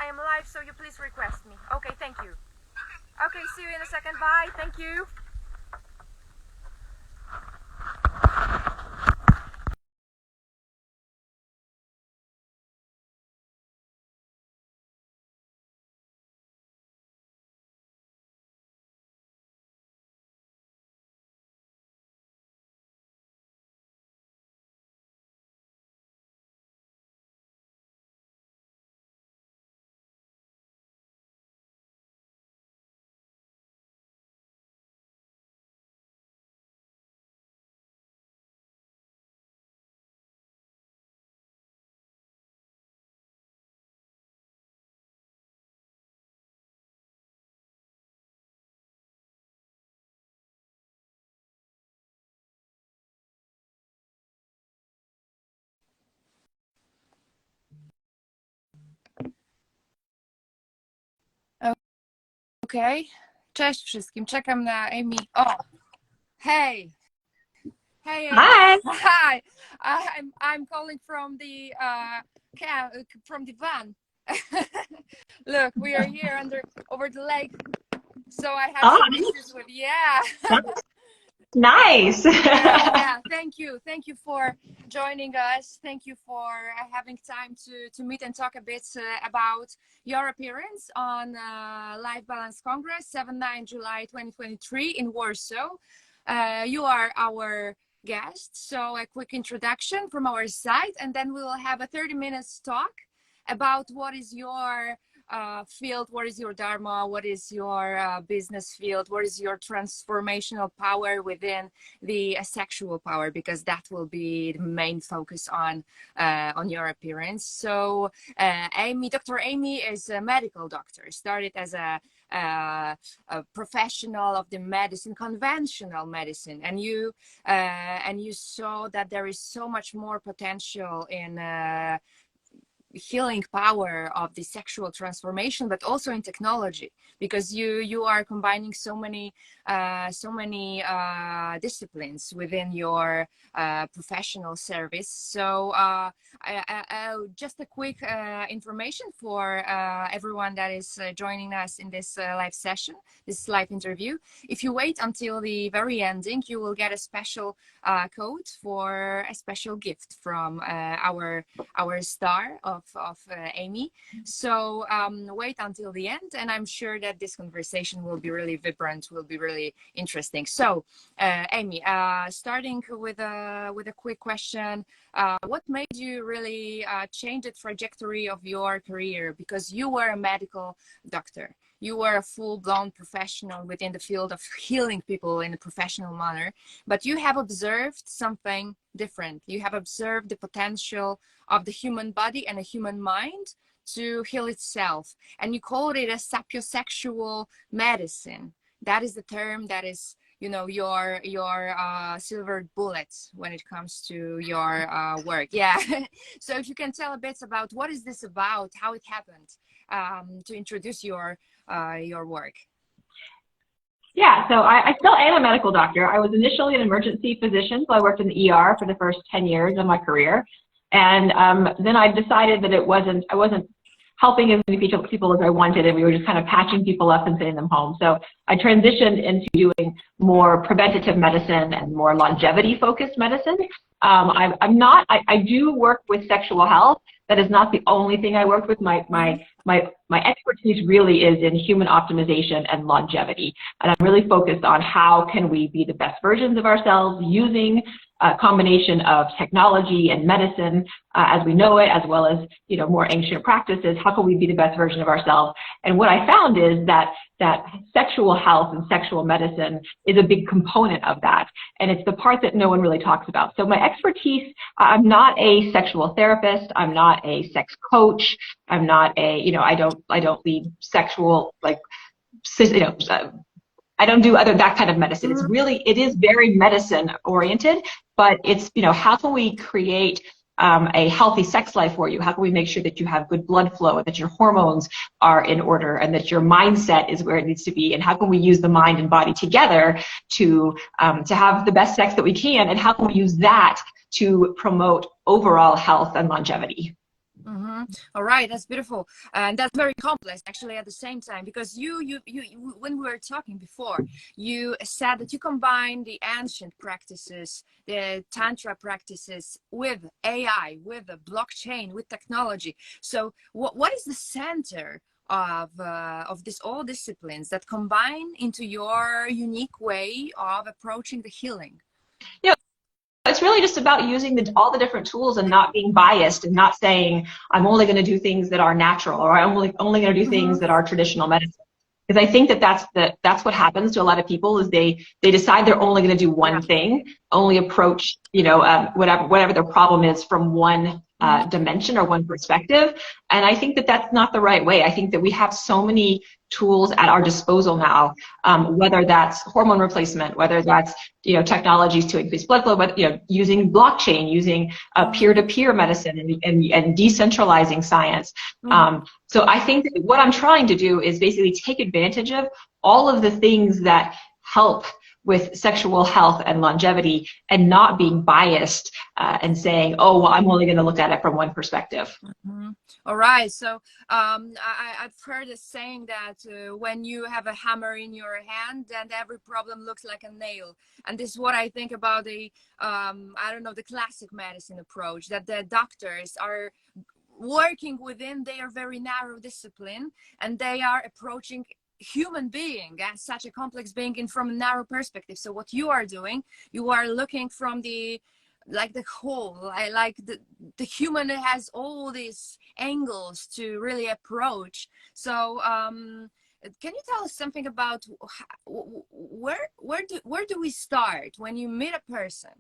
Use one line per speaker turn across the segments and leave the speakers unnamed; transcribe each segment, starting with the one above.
I am live, so you please request me. Okay, thank you. Okay, see you in a second. Bye. Thank you.
Okej. Cześć wszystkim. Czekam na Amy. O! Hey! Hey!
Hi.
Hi! I'm calling from the from the van. Look, we are here over the lake. So I have some issues with
Nice.
yeah. Thank you for joining us. Thank you for having time to meet and talk a bit about your appearance on Live Balice Congress 7-9 July 2023 in Warsaw. You are our guest, so a quick introduction from our side, and then we will have a 30 minutes talk about what is your field, what is your dharma, what is your business field, what is your transformational power within the sexual power, because that will be the main focus on your appearance. So Dr. Amy is a medical doctor, started as a professional of the medicine, conventional medicine, and you saw that there is so much more potential in healing power of the sexual transformation, but also in technology, because you are combining so many disciplines within your professional service. So just a quick information for everyone that is joining us in this live session, this live interview. If you wait until the very ending, you will get a special code for a special gift from our star of Amy. So wait until the end, and I'm sure that this conversation will be really vibrant, will be really interesting. So Amy, starting with a quick question, what made you really change the trajectory of your career? Because you were a medical doctor, you were a full-blown professional within the field of healing people in a professional manner, but you have observed something different. You have observed the potential of the human body and a human mind to heal itself, and you called it a sapiosexual medicine. That is the term that is, you know, your silver bullet when it comes to your work. Yeah. So if you can tell a bit about what is this about, how it happened, to introduce your work.
Yeah, so I still am a medical doctor. I was initially an emergency physician, so I worked in the ER for the first 10 years of my career. And then I decided that I wasn't helping as many people as I wanted, and we were just kind of patching people up and sending them home. So I transitioned into doing more preventative medicine and more longevity-focused medicine. I do work with sexual health. That is not the only thing I worked with. My expertise really is in human optimization and longevity. And I'm really focused on how can we be the best versions of ourselves using a combination of technology and medicine as we know it, as well as, you know, more ancient practices. How can we be the best version of ourselves? And what I found is that sexual health and sexual medicine is a big component of that. And it's the part that no one really talks about. So my expertise, I'm not a sexual therapist. I'm not a sex coach. I'm not a, you know, I don't lead sexual, like, you know, I don't do that kind of medicine. It's really, it is very medicine oriented, but it's, you know, how can we create a healthy sex life for you? How can we make sure that you have good blood flow and that your hormones are in order and that your mindset is where it needs to be? And how can we use the mind and body together to have the best sex that we can? And how can we use that to promote overall health and longevity?
Mm-hmm. All right, that's beautiful, and that's very complex actually at the same time, because you when we were talking before, you said that you combine the ancient practices, the tantra practices, with AI, with the blockchain, with technology. So what is the center of this all disciplines that combine into your unique way of approaching the healing?
Yeah. It's really just about using all the different tools and not being biased and not saying, I'm only going to do things that are natural, or I'm only going to do things that are traditional medicine. Because I think that that's what happens to a lot of people, is they decide they're only going to do one thing, only approach, whatever their problem is from one dimension or one perspective. And I think that that's not the right way. I think that we have so many tools at our disposal now, whether that's hormone replacement, whether that's technologies to increase blood flow, but using blockchain, using peer-to-peer medicine, and decentralizing science. So I think that what I'm trying to do is basically take advantage of all of the things that help with sexual health and longevity, and not being biased and saying, oh, well, I'm only going to look at it from one perspective.
All right. So I've heard a saying that when you have a hammer in your hand, then every problem looks like a nail. And this is what I think about the, I don't know, the classic medicine approach, that the doctors are working within their very narrow discipline, and they are approaching human being as such a complex being in from a narrow perspective. So what you are doing, you are looking from the whole, the human has all these angles to really approach. So can you tell us something about where do we start when you meet a person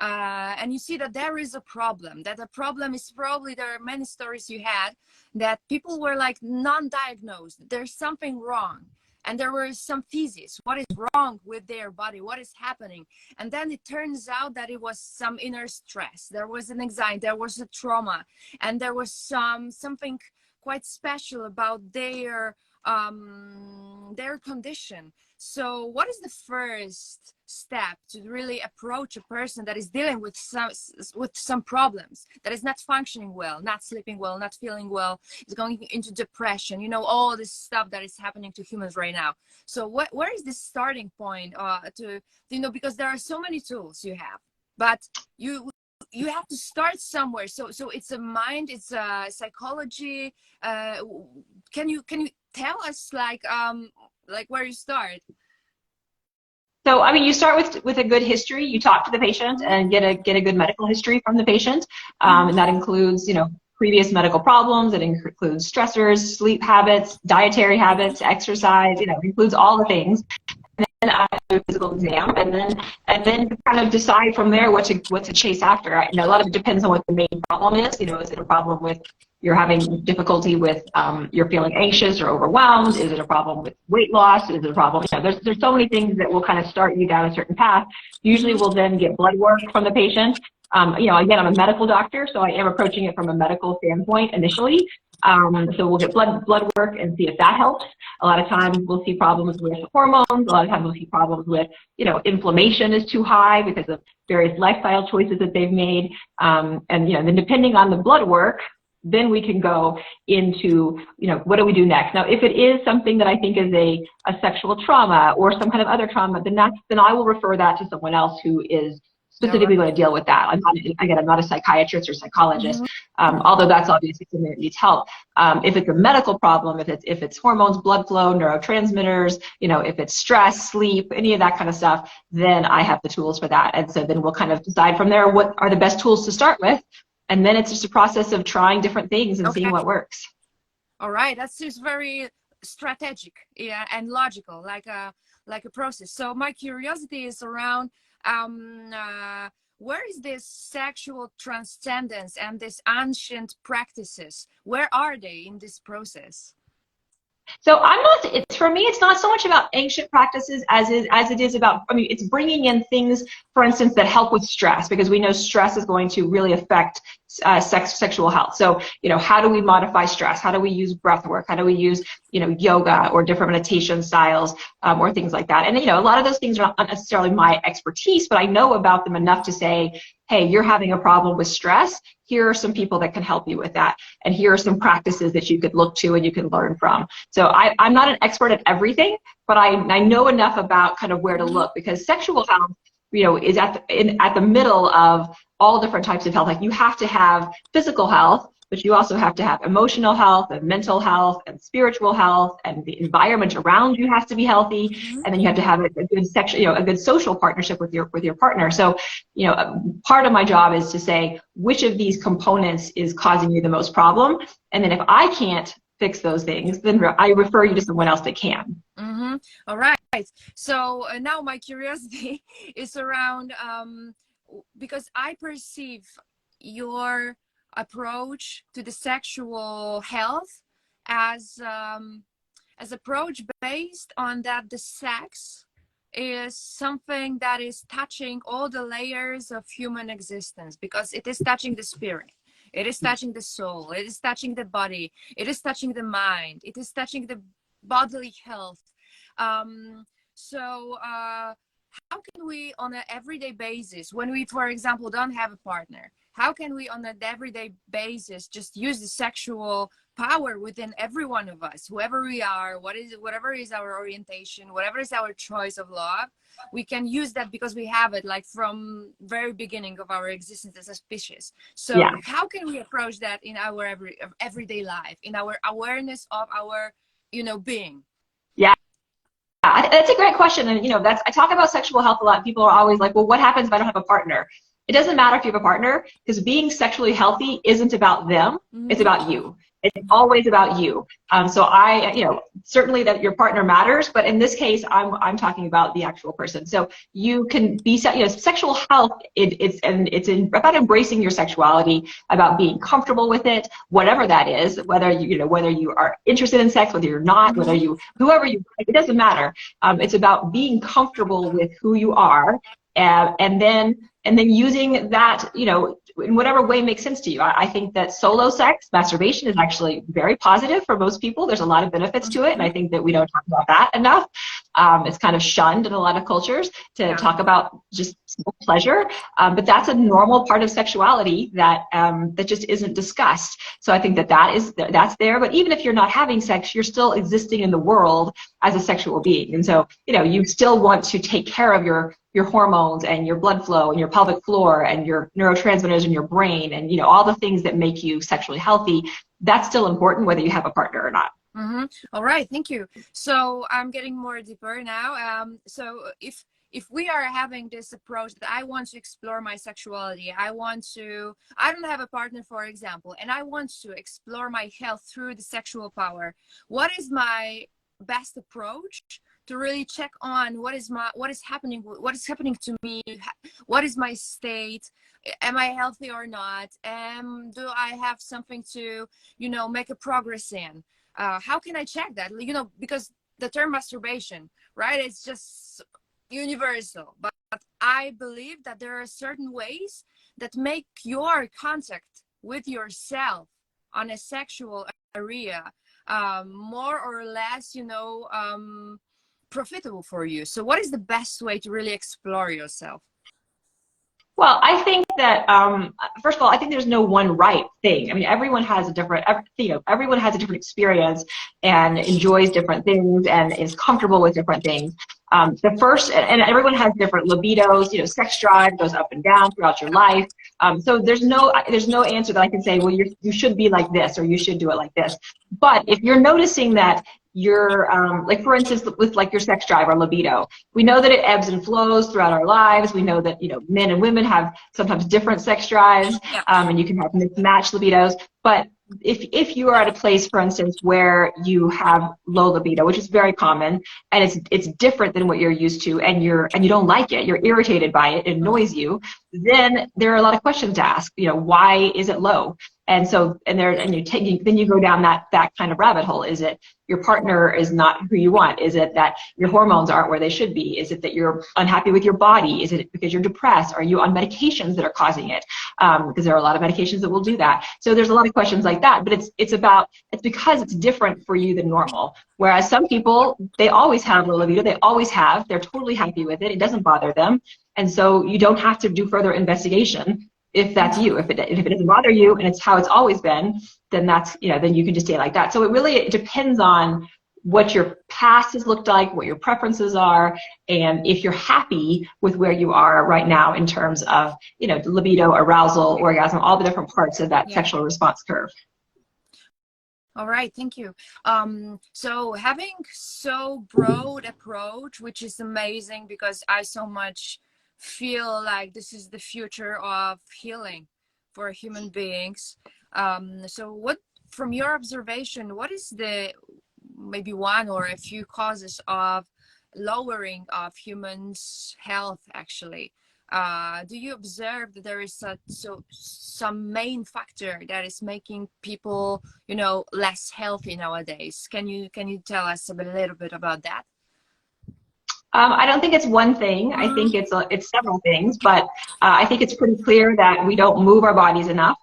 and you see that there is a problem, that the problem is probably, there are many stories you had that people were like non-diagnosed, there's something wrong, and there was some thesis, what is wrong with their body, what is happening, and then it turns out that it was some inner stress, there was an anxiety, there was a trauma, and there was something quite special about their condition. So what is the first step to really approach a person that is dealing with some problems, that is not functioning well, not sleeping well, not feeling well, is going into depression, all this stuff that is happening to humans right now? So where is this starting point because there are so many tools you have, but you have to start somewhere. So it's a mind, it's a psychology. Can you tell us like where you start?
So, I mean, you start with a good history. You talk to the patient and get a good medical history from the patient, and that includes, previous medical problems. It includes stressors, sleep habits, dietary habits, exercise. It includes all the things. And then I do a physical exam, and then kind of decide from there what to chase after. A lot of it depends on what the main problem is. Is it a problem with you're having difficulty with, you're feeling anxious or overwhelmed? Is it a problem with weight loss? Is it a problem? There's so many things that will kind of start you down a certain path. Usually we'll then get blood work from the patient. Again, I'm a medical doctor, so I am approaching it from a medical standpoint initially. So we'll get blood work and see if that helps. A lot of times we'll see problems with hormones. A lot of times we'll see problems with, inflammation is too high because of various lifestyle choices that they've made. And then depending on the blood work, then we can go into, what do we do next? Now, if it is something that I think is a sexual trauma or some kind of other trauma, then I will refer that to someone else who is specifically going to deal with that. I'm not a psychiatrist or psychologist, although that's obviously something that needs help. If it's a medical problem, if it's hormones, blood flow, neurotransmitters, if it's stress, sleep, any of that kind of stuff, then I have the tools for that. And so then we'll kind of decide from there what are the best tools to start with. And then it's just a process of trying different things and seeing what works.
All right, that's just very strategic, and logical, like a process. So my curiosity is around where is this sexual transcendence and these ancient practices? Where are they in this process?
So for me, it's not so much about ancient practices as it is about, it's bringing in things, for instance, that help with stress, because we know stress is going to really affect sexual health. So, how do we modify stress? How do we use breath work? How do we use, yoga or different meditation styles, or things like that? And, a lot of those things are not necessarily my expertise, but I know about them enough to say, hey, you're having a problem with stress. Here are some people that can help you with that. And here are some practices that you could look to and you can learn from. So I'm not an expert at everything, but I know enough about kind of where to look, because sexual health, is at the middle of all different types of health. Like, you have to have physical health, but you also have to have emotional health and mental health and spiritual health, and the environment around you has to be healthy. And then you have to have a good sexual, a good social partnership with your partner. So, part of my job is to say which of these components is causing you the most problem. And then if I can't fix those things, then I refer you to someone else that can.
All right. So now my curiosity is around, because I perceive your approach to the sexual health as approach based on that the sex is something that is touching all the layers of human existence, because it is touching the spirit. It is touching the soul. It is touching the body. It is touching the mind. It is touching the bodily health. So how can we, on an everyday basis, when we, for example, don't have a partner, how can we, on an everyday basis, just use the sexual power within every one of us, whoever we are, whatever is our orientation, whatever is our choice of love, we can use that because we have it, like, from very beginning of our existence as a species. So how can we approach that in our everyday life, in our awareness of our, being?
Yeah. That's a great question. And, I talk about sexual health a lot. People are always like, well, what happens if I don't have a partner? It doesn't matter if you have a partner, because being sexually healthy isn't about them. It's about you. It's always about you. So certainly that your partner matters, but in this case, I'm talking about the actual person. So you can be, sexual health. It's about embracing your sexuality, about being comfortable with it, whatever that is. Whether you are interested in sex, whether you're not, whoever you, it doesn't matter. It's about being comfortable with who you are, and then using that, in whatever way makes sense to you. I think that solo sex, masturbation, is actually very positive for most people. There's a lot of benefits to it, and I think that we don't talk about that enough. It's kind of shunned in a lot of cultures to talk about just pleasure, but that's a normal part of sexuality that just isn't discussed. So I think that's there. But even if you're not having sex, you're still existing in the world as a sexual being, and so you still want to take care of your hormones and your blood flow and your pelvic floor and your neurotransmitters in your brain, and all the things that make you sexually healthy. That's still important whether you have a partner or not.
All right, thank you. So I'm getting more deeper now. So if we are having this approach that I want to explore my sexuality, I don't have a partner, for example, and I want to explore my health through the sexual power, what is my best approach to really check on what is happening to me, what is my state, am I healthy or not, do I have something to make a progress in? How can I check that? Because the term masturbation, right, it's just universal, but I believe that there are certain ways that make your contact with yourself on a sexual area more or less profitable for you. So what is the best way to really explore yourself?
Well, I think that first of all, I think there's no one right thing. I mean, everyone has a different experience and enjoys different things and is comfortable with different things. And everyone has different libidos. Sex drive goes up and down throughout your life. So there's no answer that I can say, well, you should be like this or you should do it like this. But if you're noticing that you're like, for instance, with like your sex drive or libido, we know that it ebbs and flows throughout our lives. We know that men and women have sometimes different sex drives, and you can have mismatched libidos. But if you are at a place, for instance, where you have low libido, which is very common, and it's different than what you're used to, and you don't like it, you're irritated by it, it annoys you, then there are a lot of questions to ask. Why is it low? And so, and then you go down that kind of rabbit hole. Is it your partner is not who you want? Is it that your hormones aren't where they should be? Is it that you're unhappy with your body? Is it because you're depressed? Are you on medications that are causing it? Because there are a lot of medications that will do that. So there's a lot of questions like that, but it's because it's different for you than normal. Whereas some people, they always have low libido, they're totally happy with it, it doesn't bother them. And so you don't have to do further investigation if that's you. If it doesn't bother you and it's how it's always been, then then you can just stay like that. So it depends on what your past has looked like, what your preferences are, and if you're happy with where you are right now in terms of, libido, arousal, orgasm, all the different parts of that sexual response curve.
All right, thank you. So having so broad approach, which is amazing, because I so much feel like this is the future of healing for human beings. So what, from your observation, what is the maybe one or a few causes of lowering of humans' health actually? Do you observe that there is some main factor that is making people, less healthy nowadays? Can you tell us a little bit about that?
I don't think it's one thing. I think it's several things, but I think it's pretty clear that we don't move our bodies enough.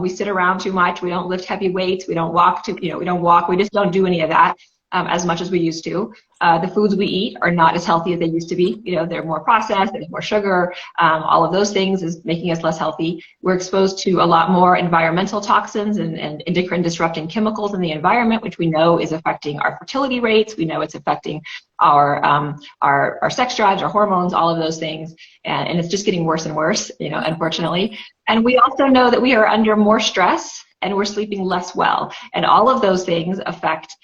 We sit around too much. We don't lift heavy weights. We don't walk We just don't do any of that as much as we used to. The foods we eat are not as healthy as they used to be. They're more processed. There's more sugar. All of those things is making us less healthy. We're exposed to a lot more environmental toxins and endocrine disrupting chemicals in the environment, which we know is affecting our fertility rates. We know it's affecting our sex drives, our hormones, all of those things. And it's just getting worse and worse, unfortunately. And we also know that we are under more stress and we're sleeping less well. And all of those things affect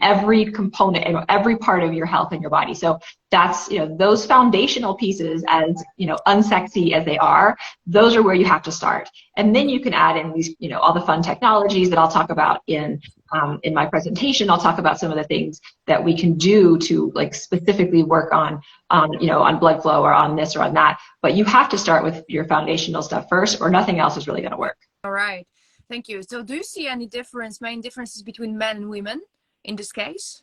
every component, every part of your health and your body. So that's, those foundational pieces, as, unsexy as they are, those are where you have to start. And then you can add in these, all the fun technologies that I'll talk about in my presentation. I'll talk about some of the things that we can do to specifically work on blood flow or on this or on that. But you have to start with your foundational stuff first, or nothing else is really going to work.
All right. Thank you. So do you see any main differences between men and women in this case?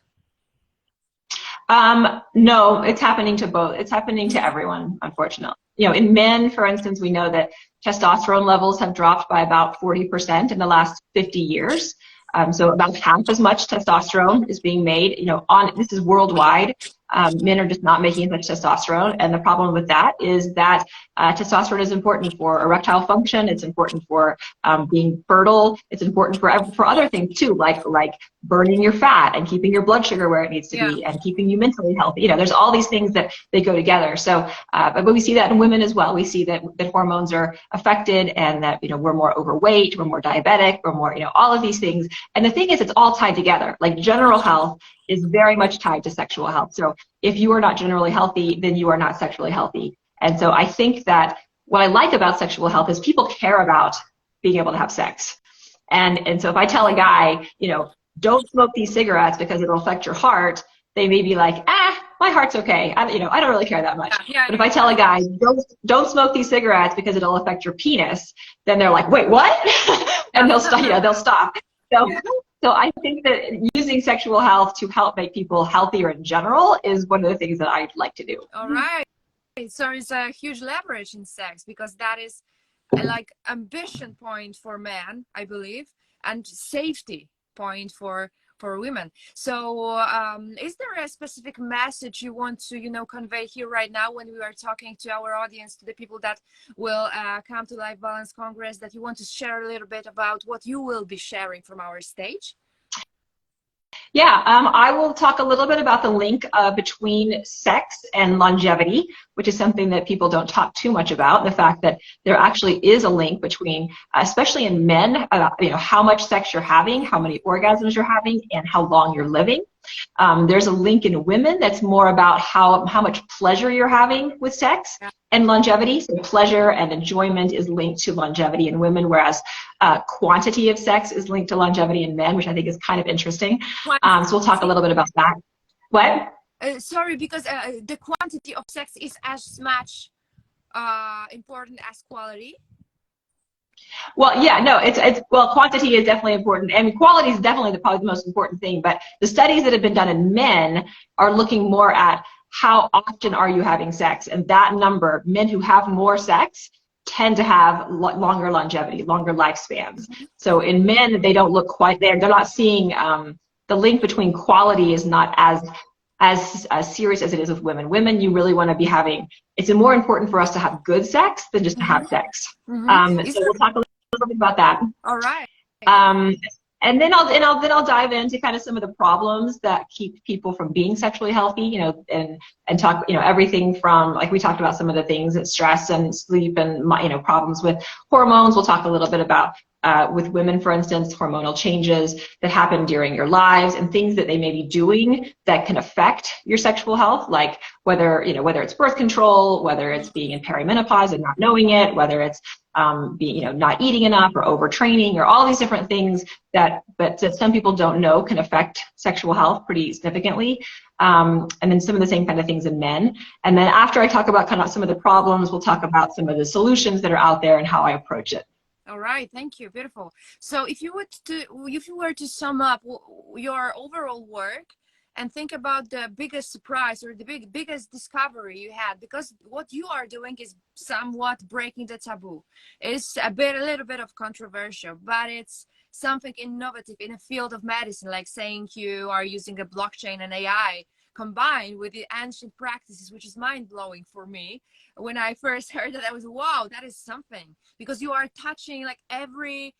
No, it's happening to both. It's happening to everyone, unfortunately. In men, for instance, we know that testosterone levels have dropped by about 40% in the last 50 years. So about half as much testosterone is being made, this is worldwide. Men are just not making as much testosterone. And the problem with that is that testosterone is important for erectile function. It's important for being fertile. It's important for other things too, like burning your fat and keeping your blood sugar where it needs to be and keeping you mentally healthy. There's all these things that they go together. So, but we see that in women as well. We see that hormones are affected and that, we're more overweight, we're more diabetic, we're more, all of these things. And the thing is, it's all tied together. General health is very much tied to sexual health. So if you are not generally healthy, then you are not sexually healthy. And so I think that what I like about sexual health is people care about being able to have sex. And so if I tell a guy, don't smoke these cigarettes because it'll affect your heart, they may be like, my heart's okay. I don't really care that much. But if I tell a guy, don't smoke these cigarettes because it'll affect your penis, then they're like, wait, what? And they'll stop. They'll stop. So I think that using sexual health to help make people healthier in general is one of the things that I'd like to do.
All right. So it's a huge leverage in sex, because that is ambition point for men, I believe, and safety point for women. So is there a specific message you want to convey here right now when we are talking to our audience, to the people that will come to Life Balance Congress, that you want to share a little bit about what you will be sharing from our stage?
Yeah, I will talk a little bit about the link between sex and longevity, which is something that people don't talk too much about. The fact that there actually is a link between, especially in men, how much sex you're having, how many orgasms you're having, and how long you're living. There's a link in women that's more about how much pleasure you're having with sex and longevity. So pleasure and enjoyment is linked to longevity in women, whereas quantity of sex is linked to longevity in men, which I think is kind of interesting. So we'll talk a little bit about that. What?
Sorry, because the quantity of sex is as much important as quality.
Well, yeah, no, well, quantity is definitely important. I mean, quality is definitely probably the most important thing, but the studies that have been done in men are looking more at how often are you having sex, and that number, men who have more sex tend to have longer longevity, longer lifespans. So in men, they don't look quite there. They're not seeing the link between quality is not as serious as it is with women. Women, you really want to be having, it's more important for us to have good sex than just to have sex. So we'll talk a little bit about that.
All right.
And then I'll dive into kind of some of the problems that keep people from being sexually healthy, you know, and talk, you know, everything from, like we talked about some of the things that stress and sleep and, you know, problems with hormones. We'll talk a little bit about with women, for instance, hormonal changes that happen during your lives and things that they may be doing that can affect your sexual health, like whether it's birth control, whether it's being in perimenopause and not knowing it, whether it's being, you know, not eating enough or overtraining, or all these different things that some people don't know can affect sexual health pretty significantly. And then some of the same kind of things in men. And then after I talk about kind of some of the problems, we'll talk about some of the solutions that are out there and how I approach it.
All right, thank you, beautiful. So if you were to sum up your overall work and think about the biggest surprise or the biggest discovery you had, because what you are doing is somewhat breaking the taboo. It's a little bit of controversial, but it's something innovative in a field of medicine, like saying you are using a blockchain and AI combined with the ancient practices, which is mind-blowing for me. When I first heard that, I was, wow, that is something, because you are touching like every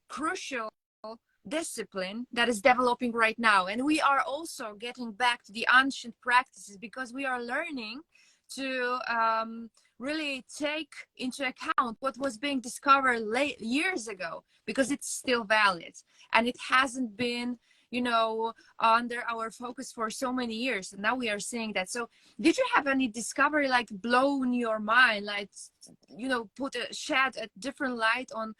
crucial discipline that is developing right now. And we are also getting back to the ancient practices because we are learning to really take into account what was being discovered years ago, because it's still valid and it hasn't been, you know, under our focus for so many years, and now we are seeing that. So did you have any discovery like blown your mind, like, you know, shed a different light on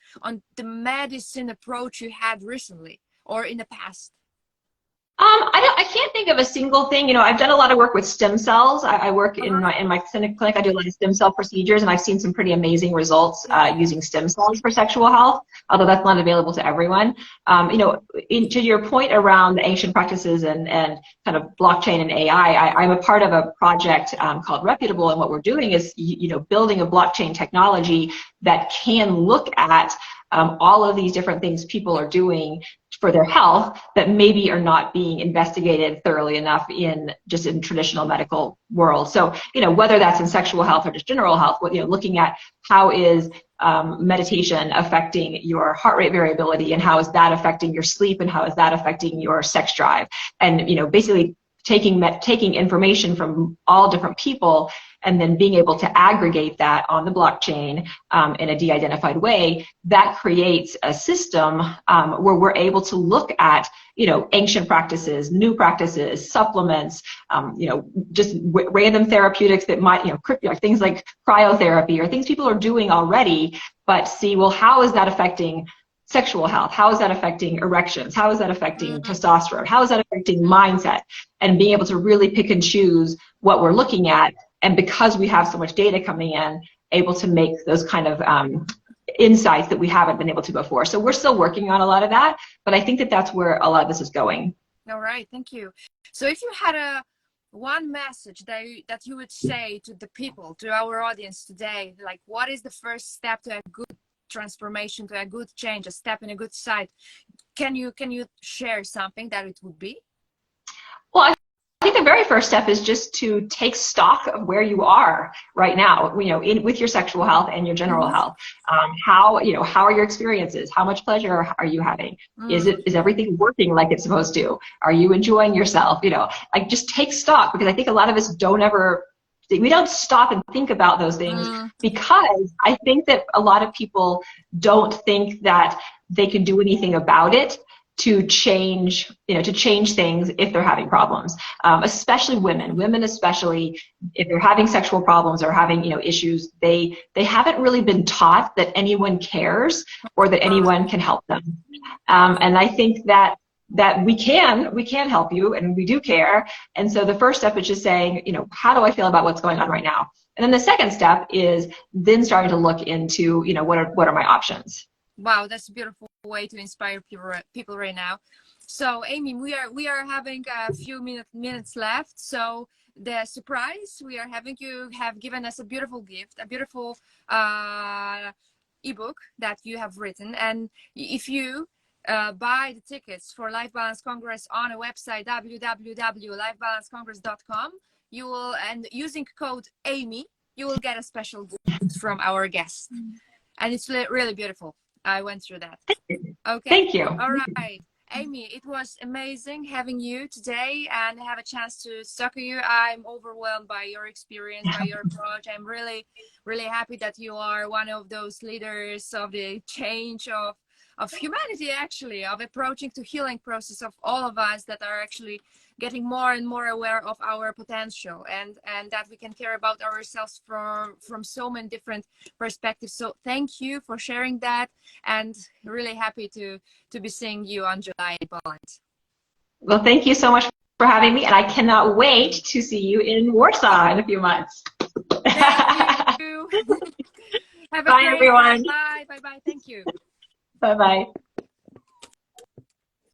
the medicine approach you had recently or in the past?
I can't think of a single thing. You know, I've done a lot of work with stem cells. I work in my clinic. I do a lot of stem cell procedures, and I've seen some pretty amazing results using stem cells for sexual health, although that's not available to everyone. You know, to your point around the ancient practices and kind of blockchain and AI, I'm a part of a project called Reputable, and what we're doing is, you know, building a blockchain technology that can look at all of these different things people are doing for their health that maybe are not being investigated thoroughly enough in traditional medical world. So, you know, whether that's in sexual health or just general health, you know, looking at how is meditation affecting your heart rate variability, and how is that affecting your sleep, and how is that affecting your sex drive, and, you know, basically taking information from all different people and then being able to aggregate that on the blockchain in a de-identified way, that creates a system where we're able to look at, you know, ancient practices, new practices, supplements, you know, just random therapeutics that might, you know, things like cryotherapy or things people are doing already, but see, well, how is that affecting sexual health? How is that affecting erections? How is that affecting testosterone? How is that affecting mindset? And being able to really pick and choose what we're looking at. And because we have so much data coming in, able to make those kind of insights that we haven't been able to before. So we're still working on a lot of that, but I think that that's where a lot of this is going.
All right, thank you. So if you had one message that you would say to the people, to our audience today, like what is the first step to a good transformation, to a good change, a step in a good side, can you share something that it would be?
Well, I think the very first step is just to take stock of where you are right now, you know, with your sexual health and your general health. How are your experiences? How much pleasure are you having? Is everything working like it's supposed to? Are you enjoying yourself? You know, like, just take stock, because I think a lot of us we don't stop and think about those things, because I think that a lot of people don't think that they can do anything about it to change things if they're having problems, especially women especially, if they're having sexual problems or having, you know, issues, they haven't really been taught that anyone cares or that anyone can help them. And I think that that we can help you, and we do care. And so the first step is just saying, you know, how do I feel about what's going on right now? And then the second step is then starting to look into, you know, what are my options.
Wow, that's a beautiful way to inspire people right now. So Amy, we are having a few minutes left. So the surprise we are having, you have given us a beautiful gift, a beautiful ebook that you have written. And if you buy the tickets for Life Balance Congress on a website, www.lifebalancecongress.com, you will, and using code Amy, you will get a special gift from our guest. And it's really beautiful. I went through that. Okay.
Thank you.
All right. Amy, it was amazing having you today and have a chance to talk to you. I'm overwhelmed by your experience, by your approach. I'm really, really happy that you are one of those leaders of the change of humanity, actually, of approaching to healing process of all of us that are actually getting more and more aware of our potential, and that we can care about ourselves from so many different perspectives. So thank you for sharing that, and really happy to be seeing you on July in Poland.
Well, thank you so much for having me, and I cannot wait to see you in Warsaw in a few months.
Thank you. Have a
Bye,
great
everyone.
Bye. Bye. Thank you.
Bye-bye.